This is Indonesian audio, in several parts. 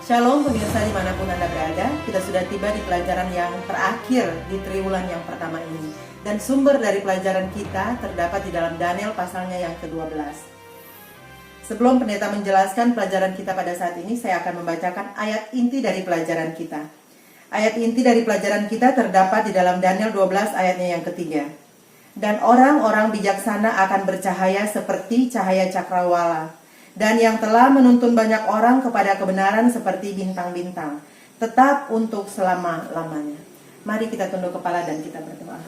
Shalom pemirsa dimanapun Anda berada, kita sudah tiba di pelajaran yang terakhir di triwulan yang pertama ini. Dan sumber dari pelajaran kita terdapat di dalam Daniel pasalnya yang ke-12. Sebelum pendeta menjelaskan pelajaran kita pada saat ini, saya akan membacakan ayat inti dari pelajaran kita. Ayat inti dari pelajaran kita terdapat di dalam Daniel 12 ayatnya yang ketiga. Dan orang-orang bijaksana akan bercahaya seperti cahaya cakrawala. Dan yang telah menuntun banyak orang kepada kebenaran seperti bintang-bintang, tetap untuk selama-lamanya. Mari kita tunduk kepala dan kita berdoa.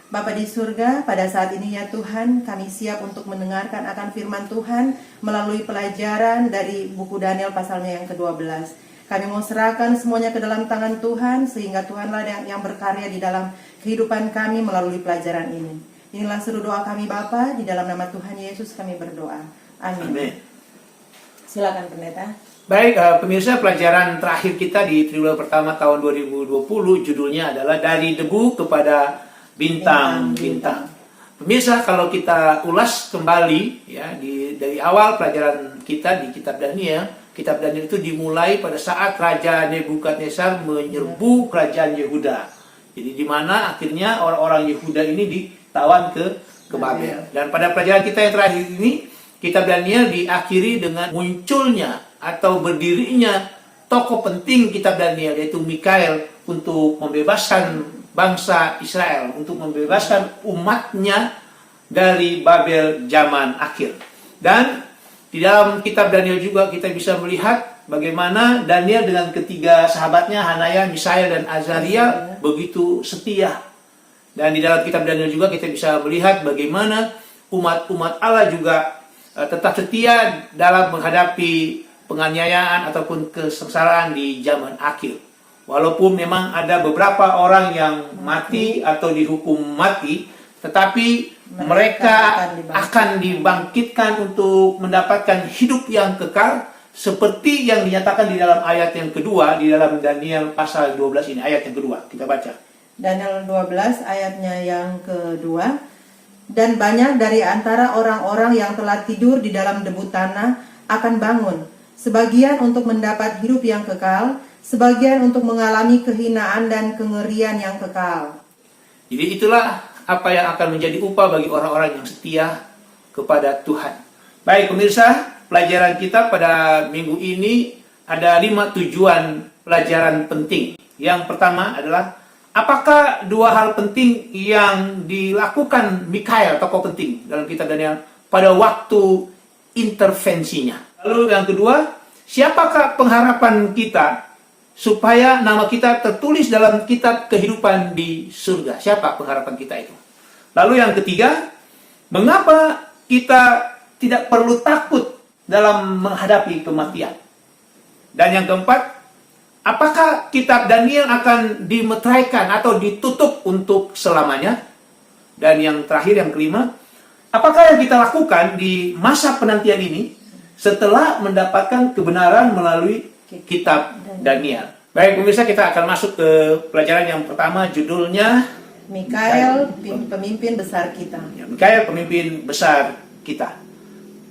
Bapa di surga, pada saat ini ya Tuhan, kami siap untuk mendengarkan akan firman Tuhan melalui pelajaran dari buku Daniel pasalnya yang ke-12. Kami mau serahkan semuanya ke dalam tangan Tuhan, sehingga Tuhanlah yang berkarya di dalam kehidupan kami melalui pelajaran ini. Inilah seru doa kami Bapa, di dalam nama Tuhan Yesus kami berdoa. Amin. Silakan pendeta. Baik, pemirsa, pelajaran terakhir kita di triwulan pertama tahun 2020 judulnya adalah Dari Debu kepada Bintang-Bintang. Pemirsa, kalau kita ulas kembali ya dari awal pelajaran kita di kitab Daniel itu dimulai pada saat Raja Nebukadnezar menyerbu kerajaan Yehuda. Jadi di mana akhirnya orang-orang Yehuda ini ditawan ke Babel. Dan pada pelajaran kita yang terakhir ini, kitab Daniel diakhiri dengan munculnya atau berdirinya tokoh penting kitab Daniel, yaitu Mikael, untuk membebaskan bangsa Israel, untuk membebaskan umatnya dari Babel zaman akhir. Dan di dalam kitab Daniel juga kita bisa melihat bagaimana Daniel dengan ketiga sahabatnya, Hanaya, Misael, dan Azaria, begitu setia. Dan di dalam kitab Daniel juga kita bisa melihat bagaimana umat-umat Allah juga tetap setia dalam menghadapi penganiayaan ataupun kesengsaraan di zaman akhir. Walaupun memang ada beberapa orang yang mati atau dihukum mati, tetapi mereka akan dibangkitkan untuk mendapatkan hidup yang kekal, seperti yang dinyatakan di dalam ayat yang kedua di dalam Daniel pasal 12 ini. Ayat yang kedua kita baca. Daniel 12 ayatnya yang kedua. Dan banyak dari antara orang-orang yang telah tidur di dalam debu tanah akan bangun, sebagian untuk mendapat hidup yang kekal, sebagian untuk mengalami kehinaan dan kengerian yang kekal. Jadi itulah apa yang akan menjadi upah bagi orang-orang yang setia kepada Tuhan. Baik pemirsa, pelajaran kita pada minggu ini ada 5 tujuan pelajaran penting. Yang pertama adalah, apakah dua hal penting yang dilakukan Mikael, tokoh penting dalam kitab Daniel, pada waktu intervensinya? Lalu yang kedua, siapakah pengharapan kita supaya nama kita tertulis dalam kitab kehidupan di surga? Siapa pengharapan kita itu? Lalu yang ketiga, mengapa kita tidak perlu takut dalam menghadapi kematian? Dan yang keempat, apakah kitab Daniel akan dimeteraikan atau ditutup untuk selamanya? Dan yang terakhir, yang kelima, apakah yang kita lakukan di masa penantian ini setelah mendapatkan kebenaran melalui kitab Daniel? Baik pemirsa, kita akan masuk ke pelajaran yang pertama, judulnya Mikael, pemimpin besar kita. Mikael, pemimpin besar kita.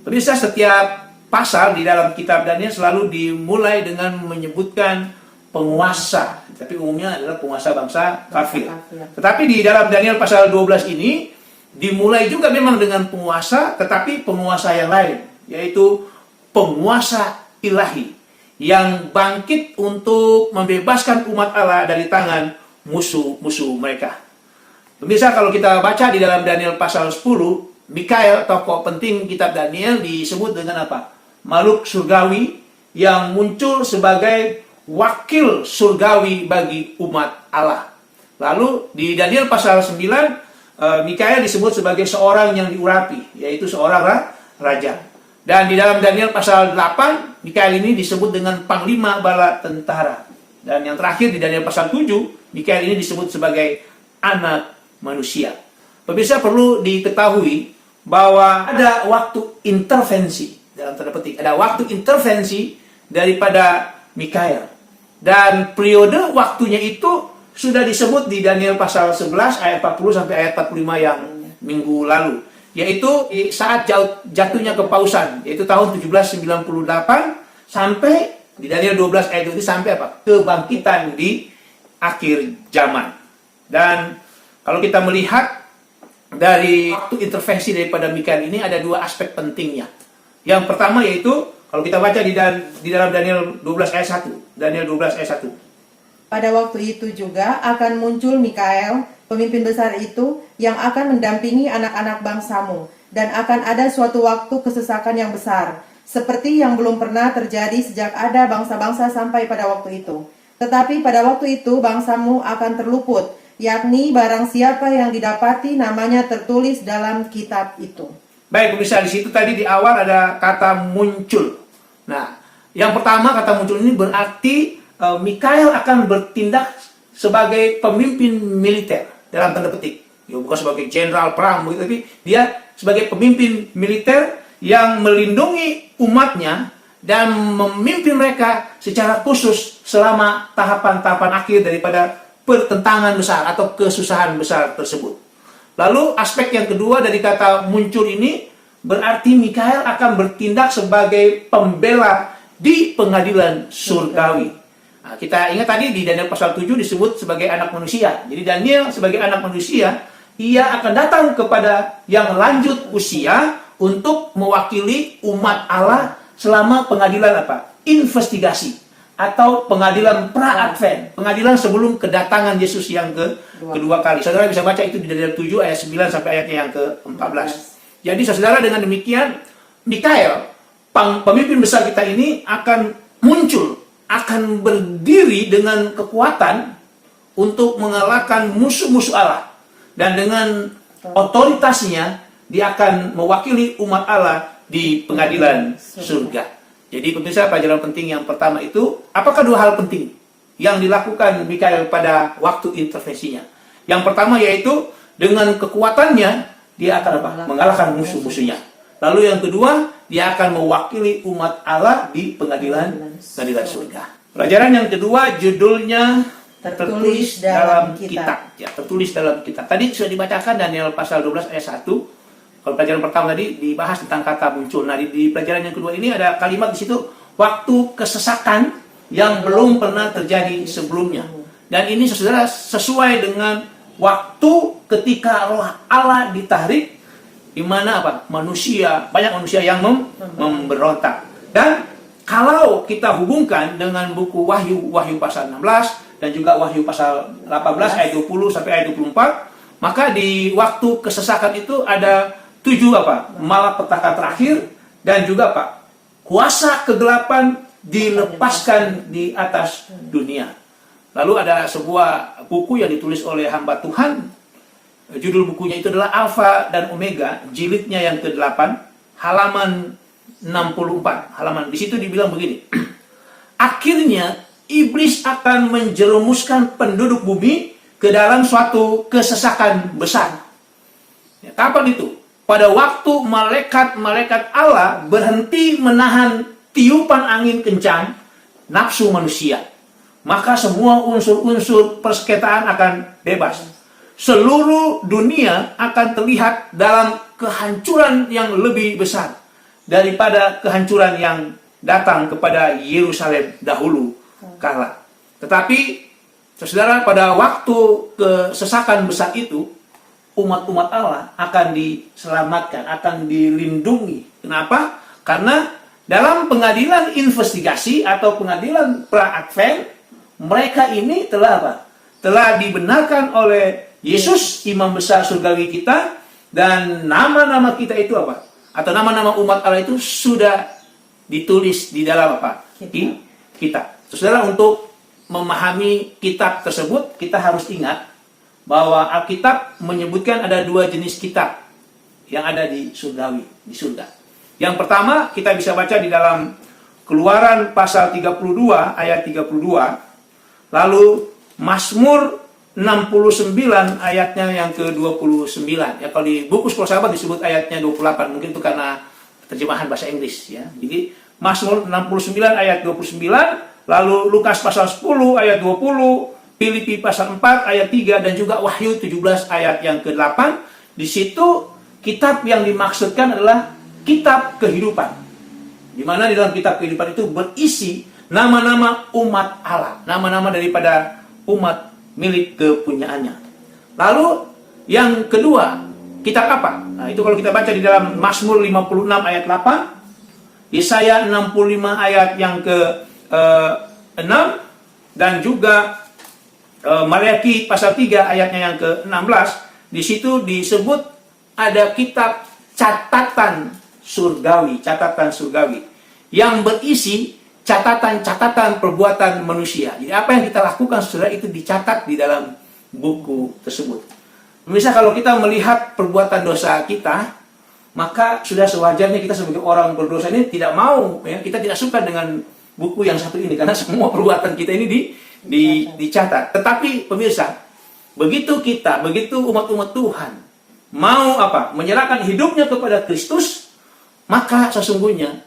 Pemirsa, setiap pasal di dalam kitab Daniel selalu dimulai dengan menyebutkan penguasa, tapi umumnya adalah penguasa bangsa kafir. Tetapi di dalam Daniel pasal 12 ini dimulai juga memang dengan penguasa, tetapi penguasa yang lain, yaitu penguasa ilahi yang bangkit untuk membebaskan umat Allah dari tangan musuh-musuh mereka. Pemirsa, kalau kita baca di dalam Daniel pasal 10, Mikael, tokoh penting kitab Daniel, disebut dengan apa? Makhluk surgawi yang muncul sebagai wakil surgawi bagi umat Allah. Lalu di Daniel pasal 9, Mikael disebut sebagai seorang yang diurapi, yaitu seorang raja. Dan di dalam Daniel pasal 8, Mikael ini disebut dengan panglima bala tentara. Dan yang terakhir di Daniel pasal 7, Mikael ini disebut sebagai anak manusia. Pemirsa, perlu diketahui bahwa ada waktu intervensi, dalam tanda petik, ada waktu intervensi daripada Mikael. Dan periode waktunya itu sudah disebut di Daniel pasal 11 ayat 40 sampai ayat 45 yang minggu lalu. Yaitu saat jatuhnya kepausan, yaitu tahun 1798 sampai Di Daniel 12 ayat itu sampai apa? Kebangkitan di akhir zaman. Dan kalau kita melihat dari intervensi daripada Mikael ini ada dua aspek pentingnya. Yang pertama yaitu kalau kita baca di dalam Daniel 12 ayat 1. Daniel 12 ayat 1. Pada waktu itu juga akan muncul Mikael, pemimpin besar itu, yang akan mendampingi anak-anak bangsamu. Dan akan ada suatu waktu kesesakan yang besar, seperti yang belum pernah terjadi sejak ada bangsa-bangsa sampai pada waktu itu. Tetapi pada waktu itu bangsamu akan terluput, yakni barang siapa yang didapati namanya tertulis dalam kitab itu. Baik, pemirsa, di situ tadi di awal ada kata muncul. Nah, yang pertama kata muncul ini berarti Mikael akan bertindak sebagai pemimpin militer dalam tanda petik. Ya, bukan sebagai jenderal perang begitu, tapi dia sebagai pemimpin militer yang melindungi umatnya dan memimpin mereka secara khusus selama tahapan-tahapan akhir daripada pertentangan besar atau kesusahan besar tersebut. Lalu aspek yang kedua dari kata muncul ini berarti Mikael akan bertindak sebagai pembela di pengadilan surgawi. Nah, kita ingat tadi di Daniel pasal 7 disebut sebagai anak manusia. Jadi Daniel sebagai anak manusia, ia akan datang kepada yang lanjut usia untuk mewakili umat Allah selama pengadilan apa? Investigasi atau pengadilan pra-advent, pengadilan sebelum kedatangan Yesus yang kedua kali. Saudara bisa baca itu di Daniel 7 ayat 9 sampai ayatnya yang ke-14. Jadi saudara, dengan demikian Mikael, pemimpin besar kita ini akan muncul, akan berdiri dengan kekuatan untuk mengalahkan musuh-musuh Allah. Dan dengan otoritasnya, dia akan mewakili umat Allah di pengadilan surga. Jadi pemirsa, pelajaran penting yang pertama itu, apakah dua hal penting yang dilakukan Mikael pada waktu intervensinya? Yang pertama yaitu, dengan kekuatannya, dia akan apa? Mengalahkan musuh-musuhnya. Lalu yang kedua, dia akan mewakili umat Allah di pengadilan surga. Pelajaran yang kedua judulnya tertulis dalam kitab. Ya, tertulis dalam kitab. Tadi sudah dibacakan Daniel pasal 12 ayat 1. Kalau pelajaran pertama tadi dibahas tentang kata muncul. Nah, di pelajaran yang kedua ini ada kalimat di situ, waktu kesesakan yang belum pernah terjadi sebelumnya. Dan ini saudara sesuai dengan waktu ketika roh Allah ditarik, di mana apa? Banyak manusia yang memberontak. Dan kalau kita hubungkan dengan buku Wahyu pasal 16 dan juga Wahyu pasal 18 ayat 20 sampai ayat 24, maka di waktu kesesakan itu ada 7 malapetaka terakhir, dan juga kuasa kegelapan dilepaskan di atas dunia. Lalu ada sebuah buku yang ditulis oleh hamba Tuhan. Judul bukunya itu adalah Alfa dan Omega, jilidnya yang ke-8, halaman 64. Di situ dibilang begini. Akhirnya iblis akan menjerumuskan penduduk bumi ke dalam suatu kesesakan besar. Ya, kapan itu? Pada waktu malaikat-malaikat Allah berhenti menahan tiupan angin kencang nafsu manusia. Maka semua unsur-unsur persengketaan akan bebas. Seluruh dunia akan terlihat dalam kehancuran yang lebih besar daripada kehancuran yang datang kepada Yerusalem dahulu kala. Tetapi, saudara, pada waktu kesesakan besar itu, umat-umat Allah akan diselamatkan, akan dilindungi. Kenapa? Karena dalam pengadilan investigasi atau pengadilan pra-advent, mereka ini telah dibenarkan oleh Yesus, imam besar surgawi kita, dan nama-nama kita itu atau nama-nama umat Allah itu sudah ditulis di dalam kitab. Saudara, untuk memahami kitab tersebut, kita harus ingat bahwa Alkitab menyebutkan ada 2 jenis kitab yang ada di surgawi, di surga. Yang pertama kita bisa baca di dalam Keluaran pasal 32 ayat 32, lalu Mazmur 69 ayatnya yang ke-29. Ya, kalau di buku Sekolah Sahabat disebut ayatnya 28, mungkin itu karena terjemahan bahasa Inggris ya. Jadi Mazmur 69 ayat 29, lalu Lukas pasal 10 ayat 20, Filipi pasal 4 ayat 3, dan juga Wahyu 17 ayat yang ke-8. Di situ kitab yang dimaksudkan adalah kitab kehidupan. Di mana di dalam kitab kehidupan itu berisi nama-nama umat Allah, nama-nama daripada umat milik kepunyaannya. Lalu yang kedua, kitab apa? Nah, itu kalau kita baca di dalam Mazmur 56 ayat 8, Yesaya 65 ayat yang ke-6, dan juga Maleakhi pasal 3 ayatnya yang ke-16, di situ disebut ada kitab catatan surgawi yang berisi catatan-catatan perbuatan manusia. Jadi apa yang kita lakukan saudara itu dicatat di dalam buku tersebut. Misal kalau kita melihat perbuatan dosa kita, maka sudah sewajarnya kita sebagai orang berdosa ini tidak mau, ya, kita tidak suka dengan buku yang satu ini, karena semua perbuatan kita ini dicatat. Tetapi pemirsa, begitu umat-umat Tuhan mau menyerahkan hidupnya kepada Kristus, maka sesungguhnya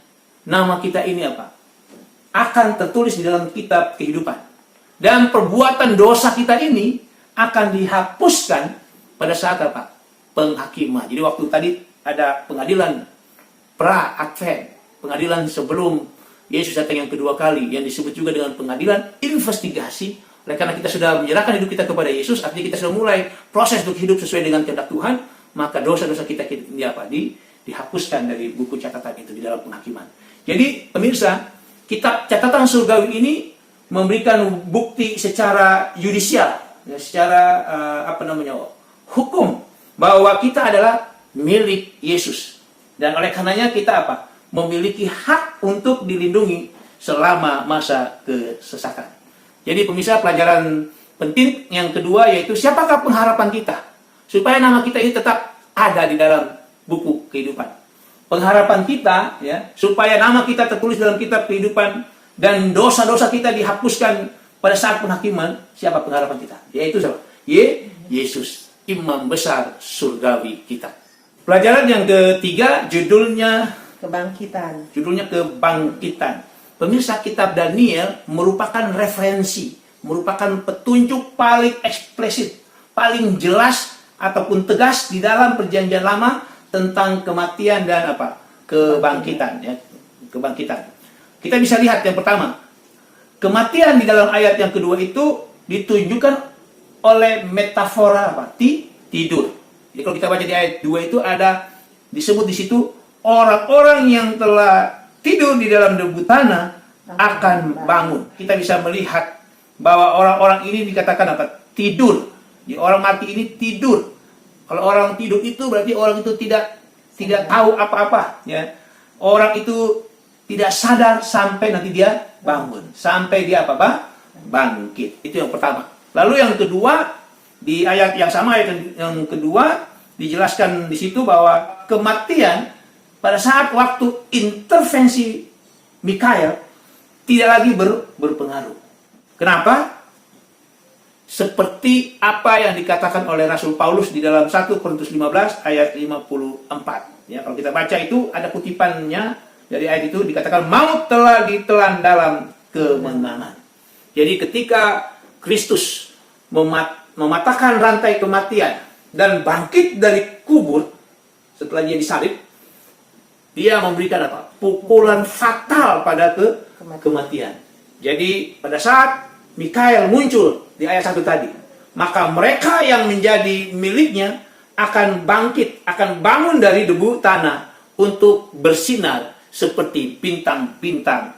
nama kita ini akan tertulis di dalam kitab kehidupan. Dan perbuatan dosa kita ini akan dihapuskan pada saat penghakiman. Jadi waktu tadi ada pengadilan pra-advent, pengadilan sebelum Yesus datang yang kedua kali, yang disebut juga dengan pengadilan investigasi. Oleh karena kita sudah menyerahkan hidup kita kepada Yesus, artinya kita sudah mulai proses untuk hidup sesuai dengan kehendak Tuhan, maka dosa-dosa kita dihapuskan dari buku catatan itu di dalam penghakiman. Jadi pemirsa, kitab catatan surgawi ini memberikan bukti secara yudisial, secara hukum, bahwa kita adalah milik Yesus. Dan oleh karenanya kita memiliki hak untuk dilindungi selama masa kesesakan. Jadi pemirsa, pelajaran penting yang kedua yaitu siapakah pengharapan kita, supaya nama kita ini tetap ada di dalam buku kehidupan. Pengharapan kita, ya, supaya nama kita tertulis dalam kitab kehidupan dan dosa-dosa kita dihapuskan pada saat penghakiman. Siapa pengharapan kita? Yaitu siapa? Yesus, imam besar surgawi kita. Pelajaran yang ketiga judulnya kebangkitan. Pemirsa, kitab Daniel merupakan referensi, merupakan petunjuk paling eksplisit, paling jelas ataupun tegas di dalam perjanjian lama tentang kematian dan kebangkitan, ya. Kebangkitan. Kita bisa lihat yang pertama, kematian di dalam ayat yang kedua itu ditunjukkan oleh metafora tidur. Jadi kalau kita baca di ayat 2 itu ada disebut di situ orang-orang yang telah tidur di dalam debu tanah akan bangun. Kita bisa melihat bahwa orang-orang ini dikatakan tidur. Jadi orang mati ini tidur. Kalau orang tidur itu berarti orang itu tidak tahu apa-apa, ya. Orang itu tidak sadar sampai nanti dia bangun, sampai dia bangkit. Itu yang pertama. Lalu yang kedua, di ayat yang sama, ayat yang kedua dijelaskan di situ bahwa kematian pada saat waktu intervensi Mikael tidak lagi berpengaruh. Kenapa? Seperti apa yang dikatakan oleh Rasul Paulus di dalam 1 Korintus 15 ayat 54. Ya, kalau kita baca itu ada kutipannya dari ayat itu, dikatakan maut telah ditelan dalam kemenangan. Jadi ketika Kristus mematahkan rantai kematian dan bangkit dari kubur setelah dia disalib, dia memberikan pukulan fatal pada kematian. Jadi pada saat Mikael muncul di ayat 1 tadi, maka mereka yang menjadi miliknya akan bangkit, akan bangun dari debu tanah untuk bersinar seperti bintang-bintang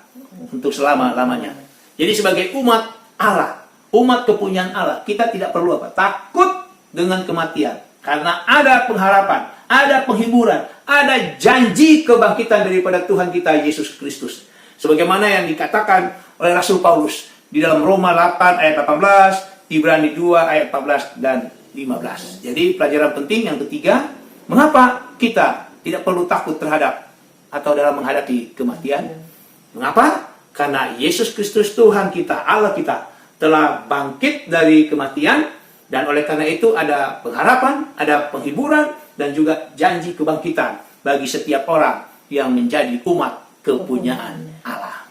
untuk selama-lamanya. Jadi sebagai umat Allah, umat kepunyaan Allah, kita tidak perlu takut dengan kematian, karena ada pengharapan, ada penghiburan, ada janji kebangkitan daripada Tuhan kita Yesus Kristus. Sebagaimana yang dikatakan oleh Rasul Paulus di dalam Roma 8 ayat 18, Ibrani 2 ayat 14 dan 15. Jadi pelajaran penting yang ketiga, mengapa kita tidak perlu takut terhadap atau dalam menghadapi kematian? Mengapa? Karena Yesus Kristus Tuhan kita, Allah kita, telah bangkit dari kematian, dan oleh karena itu ada pengharapan, ada penghiburan, dan juga janji kebangkitan bagi setiap orang yang menjadi umat kepunyaan Allah.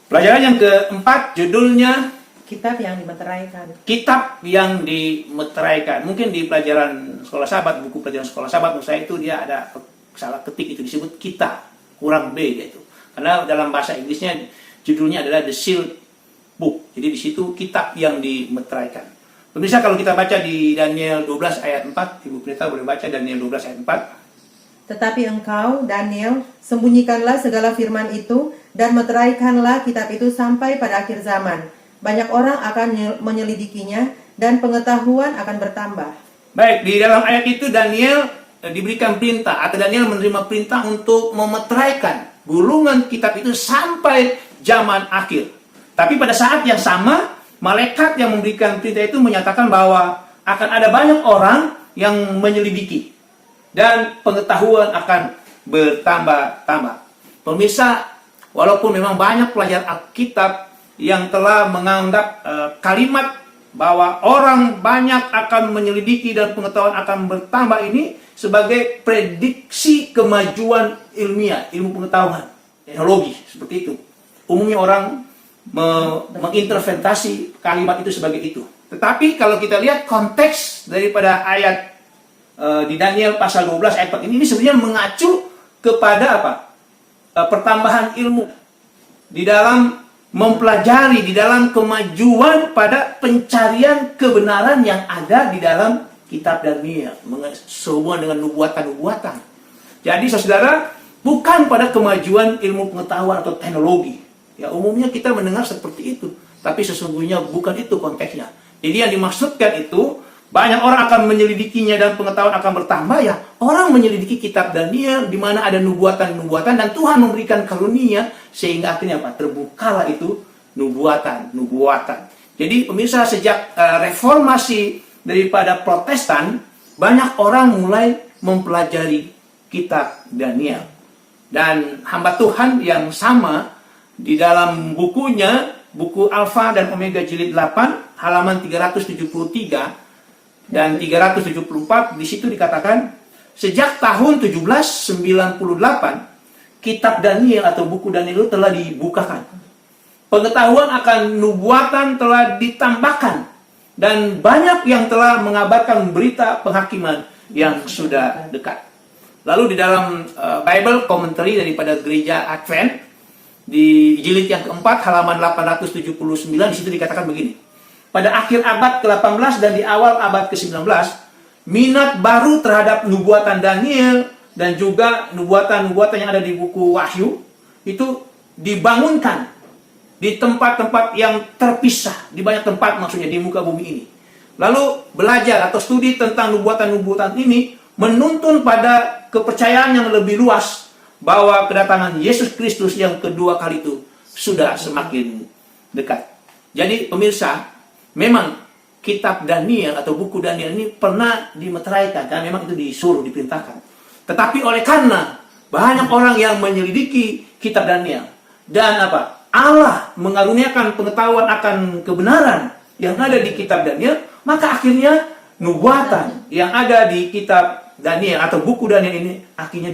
Pelajaran yang keempat judulnya kitab yang dimeteraikan. Kitab yang dimeteraikan. Mungkin di pelajaran sekolah sahabat, buku pelajaran sekolah sahabat menurut saya itu dia ada salah ketik, itu disebut kita, kurang B gitu. Karena dalam bahasa Inggrisnya judulnya adalah The Sealed Book. Jadi di situ kitab yang dimeteraikan. Pemirsa, kalau kita baca di Daniel 12 ayat 4, Ibu Pendeta boleh baca Daniel 12 ayat 4. Tetapi engkau, Daniel, sembunyikanlah segala firman itu dan meteraikanlah kitab itu sampai pada akhir zaman. Banyak orang akan menyelidikinya dan pengetahuan akan bertambah. Baik, di dalam ayat itu Daniel diberikan perintah, atau Daniel menerima perintah untuk memeteraikan gulungan kitab itu sampai zaman akhir. Tapi pada saat yang sama, malaikat yang memberikan perintah itu menyatakan bahwa akan ada banyak orang yang menyelidiki dan pengetahuan akan bertambah-tambah. Pemirsa, walaupun memang banyak pelajar Alkitab yang telah menganggap kalimat bahwa orang banyak akan menyelidiki dan pengetahuan akan bertambah ini sebagai prediksi kemajuan ilmiah, ilmu pengetahuan, teknologi, seperti itu. Umumnya orang menginterpretasi kalimat itu sebagai itu. Tetapi kalau kita lihat konteks daripada ayat di Daniel pasal 12 ayat 4 ini sebenarnya mengacu kepada apa? Pertambahan ilmu di dalam mempelajari, di dalam kemajuan pada pencarian kebenaran yang ada di dalam kitab Daniel, sehubungan dengan nubuatan-nubuatan. Jadi saudara, bukan pada kemajuan ilmu pengetahuan atau teknologi. Ya, umumnya kita mendengar seperti itu, tapi sesungguhnya bukan itu konteksnya. Jadi yang dimaksudkan itu, banyak orang akan menyelidikinya dan pengetahuan akan bertambah, ya. Orang menyelidiki kitab Daniel di mana ada nubuatan-nubuatan dan Tuhan memberikan karunia sehingga akhirnya apa? Terbukalah itu nubuatan. Jadi pemirsa, sejak reformasi daripada Protestan, banyak orang mulai mempelajari kitab Daniel. Dan hamba Tuhan yang sama di dalam bukunya, buku Alfa dan Omega jilid 8, halaman 373 dan 374, di situ dikatakan sejak tahun 1798 kitab Daniel atau buku Daniel itu telah dibukakan. Pengetahuan akan nubuatan telah ditambahkan dan banyak yang telah mengabarkan berita penghakiman yang sudah dekat. Lalu di dalam Bible Commentary daripada Gereja Advent di jilid yang keempat halaman 879, di situ dikatakan begini. Pada akhir abad ke-18 dan di awal abad ke-19, minat baru terhadap nubuatan Daniel dan juga nubuatan-nubuatan yang ada di buku Wahyu itu dibangunkan di tempat-tempat yang terpisah, di banyak tempat maksudnya di muka bumi ini. Lalu belajar atau studi tentang nubuatan-nubuatan ini menuntun pada kepercayaan yang lebih luas bahwa kedatangan Yesus Kristus yang kedua kali itu sudah semakin dekat. Jadi pemirsa, memang kitab Daniel atau buku Daniel ini pernah dimeteraikan karena memang itu disuruh, diperintahkan. Tetapi oleh karena banyak orang yang menyelidiki kitab Daniel dan apa? Allah mengaruniakan pengetahuan akan kebenaran yang ada di kitab Daniel, maka akhirnya nubuatan yang ada di kitab Daniel atau buku Daniel ini akhirnya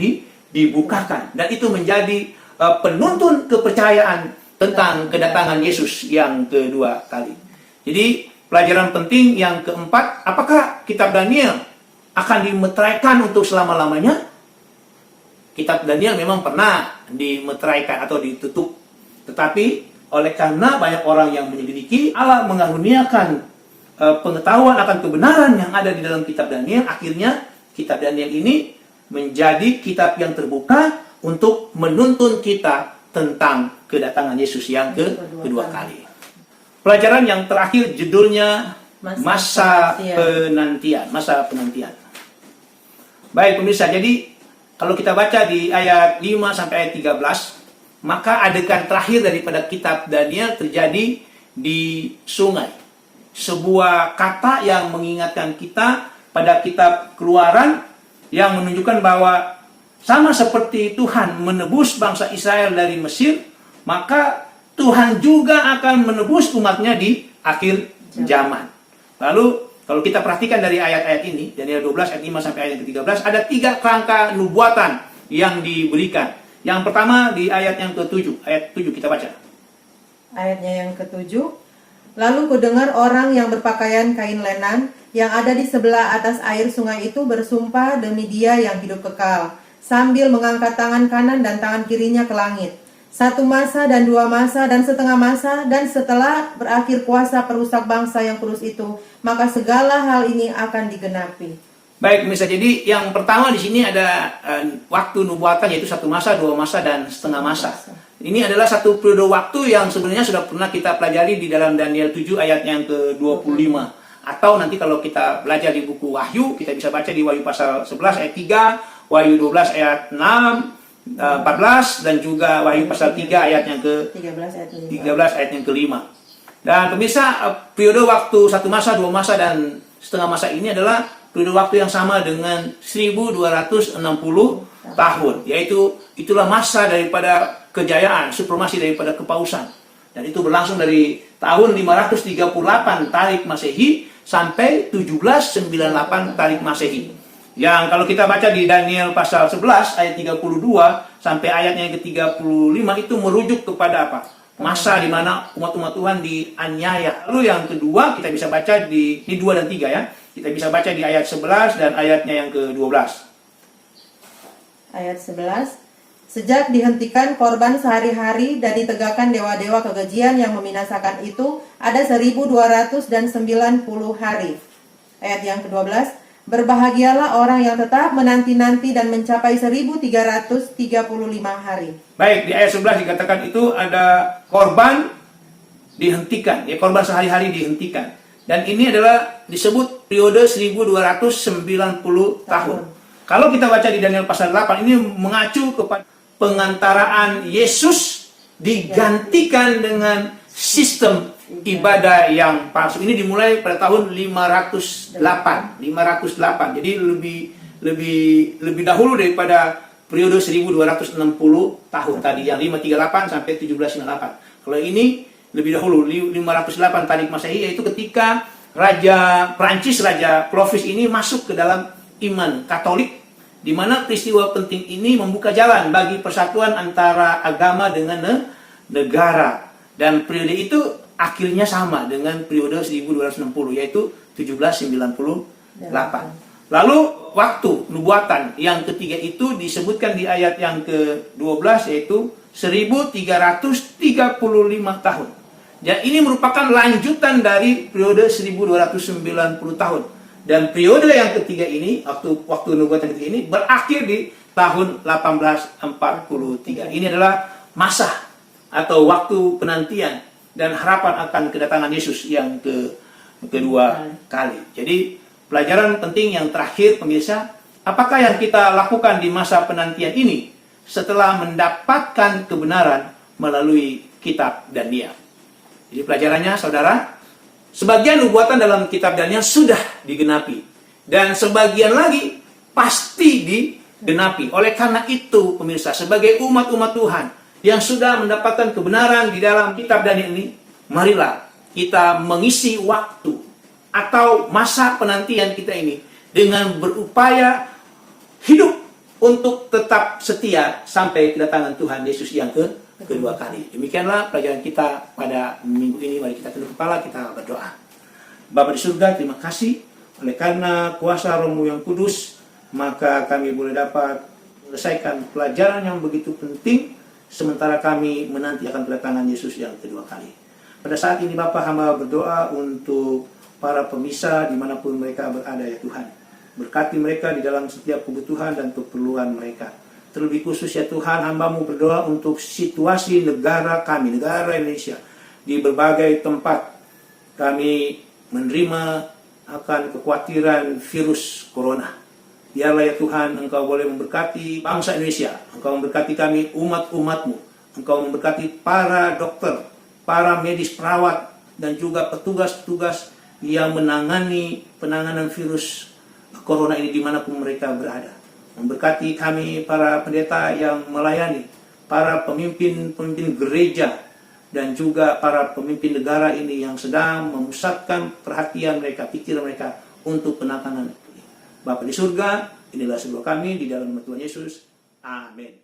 dibukakan, dan itu menjadi penuntun kepercayaan tentang kedatangan Yesus yang kedua kali. Jadi pelajaran penting yang keempat, apakah kitab Daniel akan dimeteraikan untuk selama-lamanya? Kitab Daniel memang pernah dimeteraikan atau ditutup, tetapi oleh karena banyak orang yang menyelidiki, Allah mengaruniakan pengetahuan akan kebenaran yang ada di dalam kitab Daniel. Akhirnya kitab Daniel ini menjadi kitab yang terbuka untuk menuntun kita tentang kedatangan Yesus yang kedua kali. Pelajaran yang terakhir judulnya masa penantian. Baik pemirsa, jadi kalau kita baca di ayat 5 sampai ayat 13, maka adegan terakhir daripada kitab Daniel terjadi di sungai. Sebuah kata yang mengingatkan kita pada kitab Keluaran yang menunjukkan bahwa sama seperti Tuhan menebus bangsa Israel dari Mesir, maka Tuhan juga akan menebus umatnya di akhir zaman. Lalu kalau kita perhatikan dari ayat-ayat ini, Daniel 12 ayat 5 sampai ayat 13, ada 3 kerangka nubuatan yang diberikan. Yang pertama di ayat yang ke-7, ayat 7 kita baca. Ayatnya yang ke-7. Lalu kudengar orang yang berpakaian kain lenan yang ada di sebelah atas air sungai itu bersumpah demi Dia yang hidup kekal, sambil mengangkat tangan kanan dan tangan kirinya ke langit. 1 masa dan 2 masa dan setengah masa, dan setelah berakhir kuasa perusak bangsa yang kudus itu, maka segala hal ini akan digenapi. Baik, pemirsa, jadi yang pertama di sini ada waktu nubuatan, yaitu 1 masa, 2 masa, dan setengah masa. Ini adalah satu periode waktu yang sebenarnya sudah pernah kita pelajari di dalam Daniel 7 ayat yang ke-25. Atau nanti kalau kita belajar di buku Wahyu, kita bisa baca di Wahyu pasal 11 ayat 3, Wahyu 12 ayat 6, 14, dan juga Wahyu pasal 3 ayat yang ke-13 ayat yang ke-5. Dan pemirsa, periode waktu 1 masa, 2 masa, dan setengah masa ini adalah periode waktu yang sama dengan 1260 tahun, yaitu itulah masa daripada kejayaan, supremasi daripada kepausan. Dan itu berlangsung dari tahun 538 Tarik Masehi sampai 1798 Tarik Masehi. Yang kalau kita baca di Daniel pasal 11 ayat 32 sampai ayatnya yang ke-35 itu merujuk kepada apa? Masa di mana umat-umat Tuhan dianiaya. Lalu yang kedua kita bisa baca di 2 dan 3 ya. Kita bisa baca di ayat 11 dan ayatnya yang ke-12. Ayat 11. Sejak dihentikan korban sehari-hari dan ditegakkan dewa-dewa kekejian yang membinasakan itu, ada 1290 hari. Ayat yang ke-12. Berbahagialah orang yang tetap menanti-nanti dan mencapai 1335 hari. Baik, di ayat 11 dikatakan itu ada korban dihentikan, ya, korban sehari-hari dihentikan. Dan ini adalah disebut periode 1290 tahun. Kalau kita baca di Daniel pasal 8, ini mengacu kepada pengantaraan Yesus digantikan dengan sistem ibadah yang palsu. Ini dimulai pada tahun 508. Jadi lebih dahulu daripada periode 1260 tahun tadi yang 538 sampai 1798. Kalau ini lebih dahulu 508 Tarik Masehi, yaitu ketika Raja Prancis, Raja Clovis ini masuk ke dalam iman Katolik, di mana peristiwa penting ini membuka jalan bagi persatuan antara agama dengan negara. Dan periode itu akhirnya sama dengan periode 1260, yaitu 1798. Lalu waktu nubuatan yang ketiga itu disebutkan di ayat yang ke-12, yaitu 1335 tahun. Dan ini merupakan lanjutan dari periode 1290 tahun. Dan periode yang ketiga ini, waktu nubuatan ketiga ini berakhir di tahun 1843. Ini adalah masa atau waktu penantian dan harapan akan kedatangan Yesus yang kedua kali. Jadi pelajaran penting yang terakhir, pemirsa, apakah yang kita lakukan di masa penantian ini setelah mendapatkan kebenaran melalui kitab Daniel? Jadi pelajarannya, saudara, sebagian nubuatan dalam kitab Daniel sudah digenapi, dan sebagian lagi pasti digenapi. Oleh karena itu, pemirsa, sebagai umat-umat Tuhan yang sudah mendapatkan kebenaran di dalam kitab Daniel ini, marilah kita mengisi waktu atau masa penantian kita ini dengan berupaya hidup untuk tetap setia sampai kedatangan Tuhan Yesus yang kedua kali. Demikianlah pelajaran kita pada minggu ini. Mari kita tunduk kepala, kita berdoa. Bapa di surga, terima kasih oleh karena kuasa Roh-Mu yang kudus, maka kami boleh dapat menyelesaikan pelajaran yang begitu penting sementara kami menanti akan kedatangan Yesus yang kedua kali. Pada saat ini Bapa, hamba berdoa untuk para pemirsa dimanapun mereka berada, ya Tuhan. Berkati mereka di dalam setiap kebutuhan dan keperluan mereka. Terlebih khusus ya Tuhan, hamba-Mu berdoa untuk situasi negara kami, negara Indonesia. Di berbagai tempat kami menerima akan kekhawatiran virus corona. Biarlah ya Tuhan, Engkau boleh memberkati bangsa Indonesia. Engkau memberkati kami, umat-umat-Mu. Engkau memberkati para dokter, para medis, perawat, dan juga petugas-petugas yang menangani penanganan virus corona ini dimanapun mereka berada. Memberkati kami para pendeta yang melayani, para pemimpin-pemimpin gereja, dan juga para pemimpin negara ini yang sedang memusatkan perhatian mereka, pikiran mereka untuk penanganan ini. Bapa di surga, inilah sebuah kami di dalam nama Tuhan Yesus. Amin.